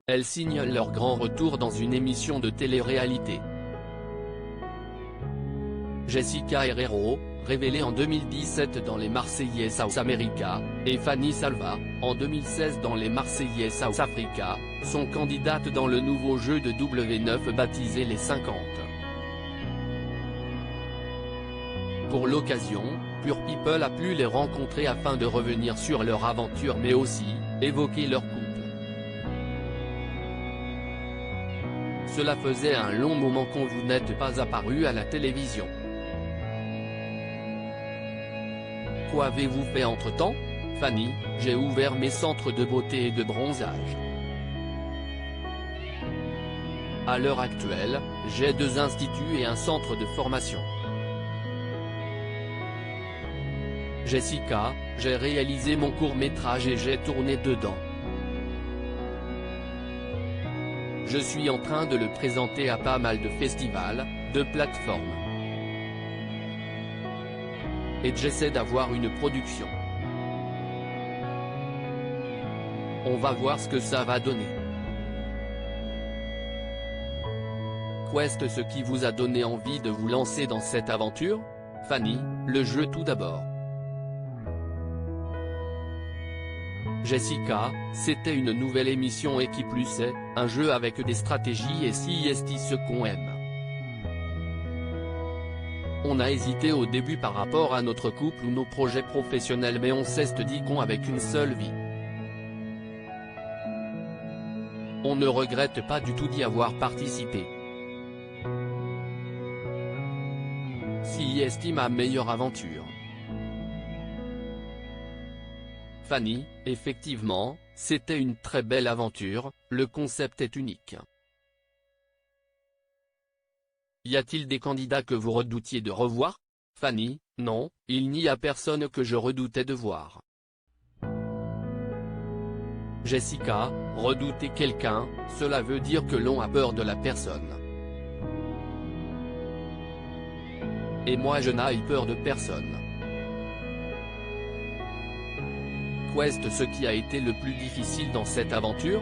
elles signent leur grand retour dans une émission de télé-réalité. Jessica Herrero, révélée en 2017 dans Les Marseillais South America, et Fanny Salva, en 2016 dans Les Marseillais South Africa, sont candidates dans le nouveau jeu de W9 baptisé Les 50. Pour l'occasion, Pure People a pu les rencontrer afin de revenir sur leur aventure mais aussi, évoquer leur couple. Cela faisait un long moment qu'on vous n'êtes pas apparu à la télévision. Quoi avez-vous fait entre-temps? Fanny, j'ai ouvert mes centres de beauté et de bronzage. À l'heure actuelle, j'ai 2 instituts et un centre de formation. Jessica, j'ai réalisé mon court-métrage et j'ai tourné dedans. Je suis en train de le présenter à pas mal de festivals, de plateformes. Et j'essaie d'avoir une production. On va voir ce que ça va donner. Qu'est-ce ce qui vous a donné envie de vous lancer dans cette aventure? Fanny, le jeu tout d'abord. Jessica, c'était une nouvelle émission et qui plus est, un jeu avec des stratégies et c'est ce qu'on aime. On a hésité au début par rapport à notre couple ou nos projets professionnels mais on s'est dit qu'on avec une seule vie. On ne regrette pas du tout d'y avoir participé. C'est ma meilleure aventure. Fanny, effectivement, c'était une très belle aventure, le concept est unique. Y a-t-il des candidats que vous redoutiez de revoir? Fanny, non, il n'y a personne que je redoutais de voir. Jessica, redouter quelqu'un, cela veut dire que l'on a peur de la personne. Et moi je n'ai peur de personne. Qu'est-ce ce qui a été le plus difficile dans cette aventure?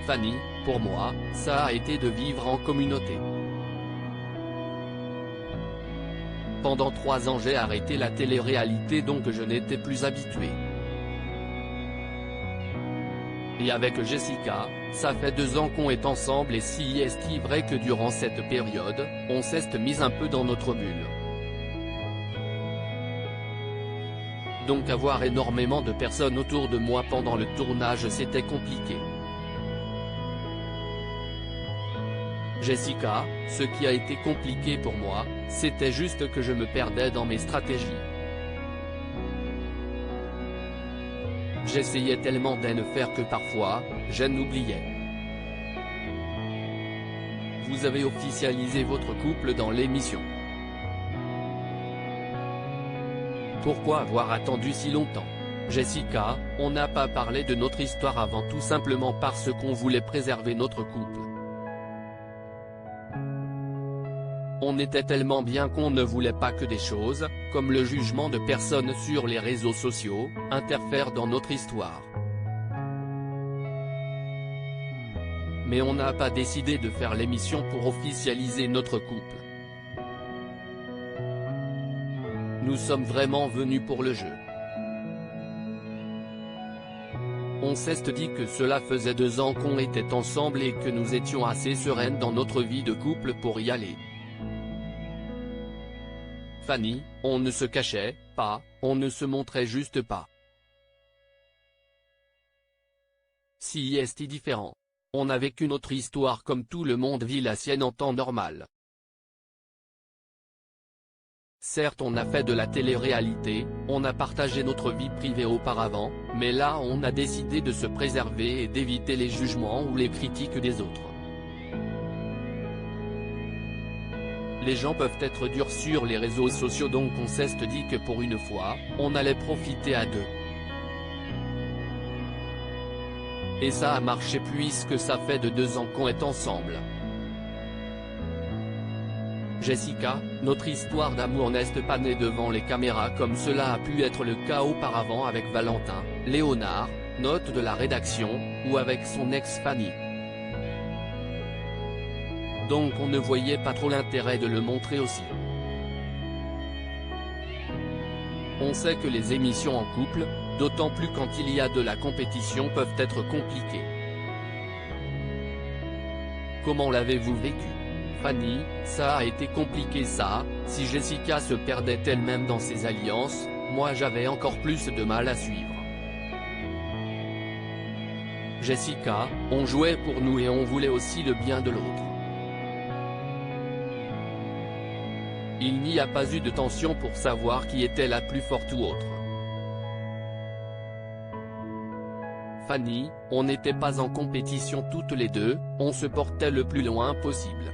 Fanny, pour moi, ça a été de vivre en communauté. Pendant 3 ans j'ai arrêté la télé-réalité donc je n'étais plus habitué. Et avec Jessica, ça fait 2 ans qu'on est ensemble et c'est vrai que durant cette période, on s'est mis un peu dans notre bulle. Donc avoir énormément de personnes autour de moi pendant le tournage c'était compliqué. Jessica, ce qui a été compliqué pour moi, c'était juste que je me perdais dans mes stratégies. J'essayais tellement de ne faire que parfois, j'en oubliais. Vous avez officialisé votre couple dans l'émission. Pourquoi avoir attendu si longtemps? Jessica, on n'a pas parlé de notre histoire avant tout simplement parce qu'on voulait préserver notre couple. On était tellement bien qu'on ne voulait pas que des choses, comme le jugement de personnes sur les réseaux sociaux, interfèrent dans notre histoire. Mais on n'a pas décidé de faire l'émission pour officialiser notre couple. Nous sommes vraiment venus pour le jeu. On s'est dit que cela faisait 2 ans qu'on était ensemble et que nous étions assez sereines dans notre vie de couple pour y aller. Fanny, on ne se cachait pas, on ne se montrait juste pas. C'est différent. On a vécu notre histoire comme tout le monde vit la sienne en temps normal. Certes on a fait de la télé-réalité, on a partagé notre vie privée auparavant, mais là on a décidé de se préserver et d'éviter les jugements ou les critiques des autres. Les gens peuvent être durs sur les réseaux sociaux donc on s'est dit que pour une fois, on allait profiter à 2. Et ça a marché puisque ça fait 2 ans qu'on est ensemble. Jessica, notre histoire d'amour n'est pas née devant les caméras comme cela a pu être le cas auparavant avec Valentin, Léonard, note de la rédaction, ou avec son ex Fanny. Donc on ne voyait pas trop l'intérêt de le montrer aussi. On sait que les émissions en couple, d'autant plus quand il y a de la compétition, peuvent être compliquées. Comment l'avez-vous vécu? Fanny, ça a été compliqué ça, si Jessica se perdait elle-même dans ses alliances, moi j'avais encore plus de mal à suivre. Jessica, on jouait pour nous et on voulait aussi le bien de l'autre. Il n'y a pas eu de tension pour savoir qui était la plus forte ou autre. Fanny, on n'était pas en compétition toutes les deux, on se portait le plus loin possible.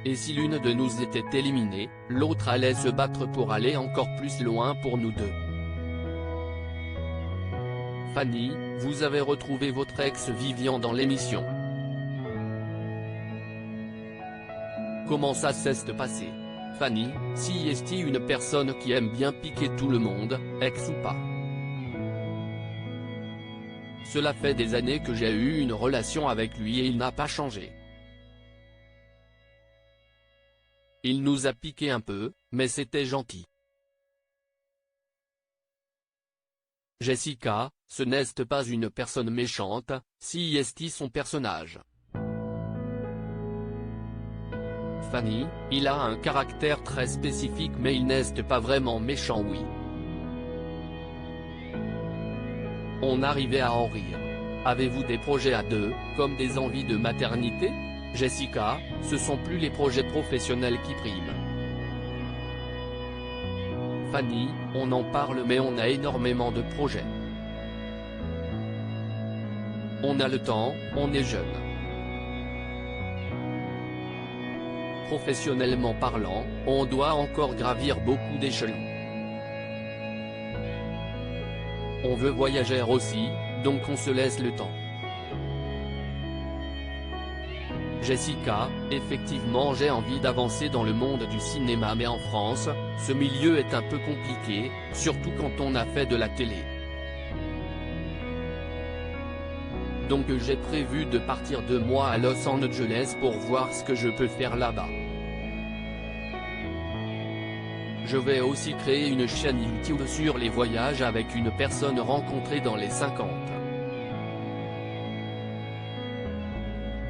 Et si l'une de nous était éliminée, l'autre allait se battre pour aller encore plus loin pour nous deux. Fanny, vous avez retrouvé votre ex Vivian dans l'émission. Comment ça s'est passé? Fanny, si est-il une personne qui aime bien piquer tout le monde, ex ou pas? Cela fait des années que j'ai eu une relation avec lui et il n'a pas changé. Il nous a piqué un peu, mais c'était gentil. Jessica, ce n'est pas une personne méchante, si est son personnage. Fanny, il a un caractère très spécifique mais il n'est pas vraiment méchant oui. On arrivait à en rire. Avez-vous des projets à deux, comme des envies de maternité? Jessica, ce sont plus les projets professionnels qui priment. Fanny, on en parle mais on a énormément de projets. On a le temps, on est jeune. Professionnellement parlant, on doit encore gravir beaucoup d'échelons. On veut voyager aussi, donc on se laisse le temps. Jessica, effectivement j'ai envie d'avancer dans le monde du cinéma mais en France, ce milieu est un peu compliqué, surtout quand on a fait de la télé. Donc j'ai prévu de partir 2 mois à Los Angeles pour voir ce que je peux faire là-bas. Je vais aussi créer une chaîne YouTube sur les voyages avec une personne rencontrée dans les 50.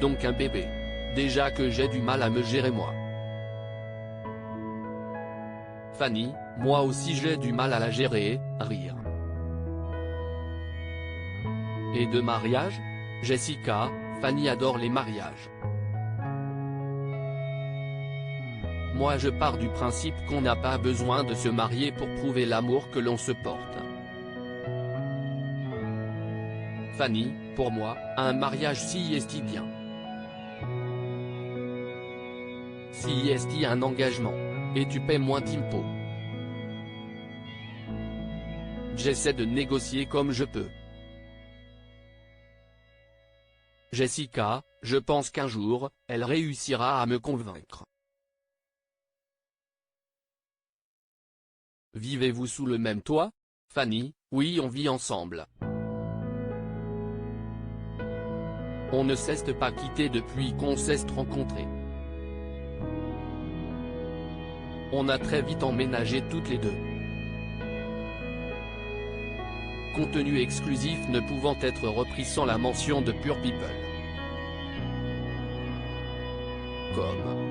Donc un bébé. Déjà que j'ai du mal à me gérer moi. Fanny, moi aussi j'ai du mal à la gérer, rire. Et de mariage? Jessica, Fanny adore les mariages. Moi je pars du principe qu'on n'a pas besoin de se marier pour prouver l'amour que l'on se porte. Fanny, pour moi, un mariage si est bien. Si est un engagement. Et tu paies moins d'impôts. J'essaie de négocier comme je peux. Jessica, je pense qu'un jour, elle réussira à me convaincre. Vivez-vous sous le même toit? Fanny, oui on vit ensemble. On ne s'est pas quitté depuis qu'on s'est rencontrés. On a très vite emménagé toutes les deux. Contenu exclusif ne pouvant être repris sans la mention de Pure People. Comme